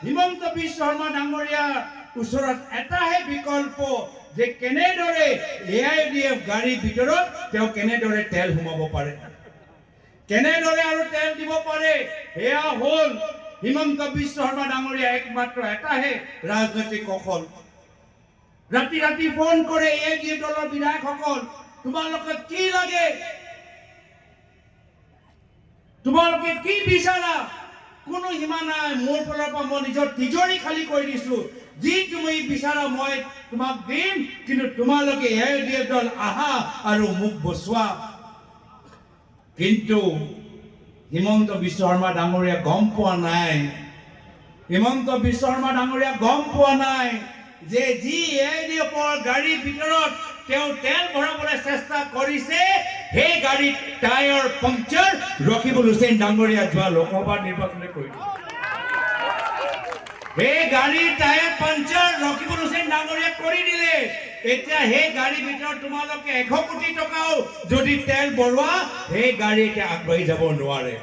হিমন্ত বিশ্ব শৰ্মা ডাঙৰীয়াৰ ওচৰত এটাহে বিকল্প যে কেনেদৰে AIDF গাড়ীৰ ভিতৰত তেওঁ কেনেদৰে তেল সোমাব পাৰে, কেনেদৰে আৰু তেল দিব পাৰে। এয়া হ'ল হিমন্ত বিশ্ব শৰ্মা ডাঙৰীয়া একমাত্ৰ এটাহে ৰাজনৈতিক কৌশল। ৰাতি ৰাতি ফোন কৰে AIDF দলৰ বিধায়কসকল, তোমালোকে কি লাগে, তোমালোকে কি বিচাৰা, কোনো সীমা নাই, মোৰ ফালৰ পৰা মই নিজৰ তিজৰি খালী কৰি দিছো, যি তুমি বিচাৰা মই তোমাক দিম, কিন্তু তোমালোকে AIDF দল আহা আৰু মোক বচোৱা। কিন্তু হিমন্ত বিশ্ব শৰ্মা ডাঙৰীয়া গম পোৱা নাই, হিমন্ত বিশ্ব শৰ্মা ডাঙৰীয়া গম পোৱা নাই যে যি AIDFৰ গাড়ীৰ ভিতৰত তেওঁ তেল ভৰাবলৈ চেষ্টা কৰিছে, সেই গাড়ীৰ টায়াৰ পাংচাৰ ৰকিবুল হুছেইন ডাঙৰীয়া যোৱা লোকসভা নিৰ্বাচনে কৰি দিছে। সেই গাড়ীৰ টায়াৰ পাংচাৰ ৰকিবুল হুছেইন ডাঙৰীয়া কৰি দিলে। এতিয়া সেই গাড়ীৰ ভিতৰত তোমালোকে 100 কোটি টকাও যদি তেল ভৰোৱা, সেই গাড়ী এতিয়া আগবাঢ়ি যাব নোৱাৰে।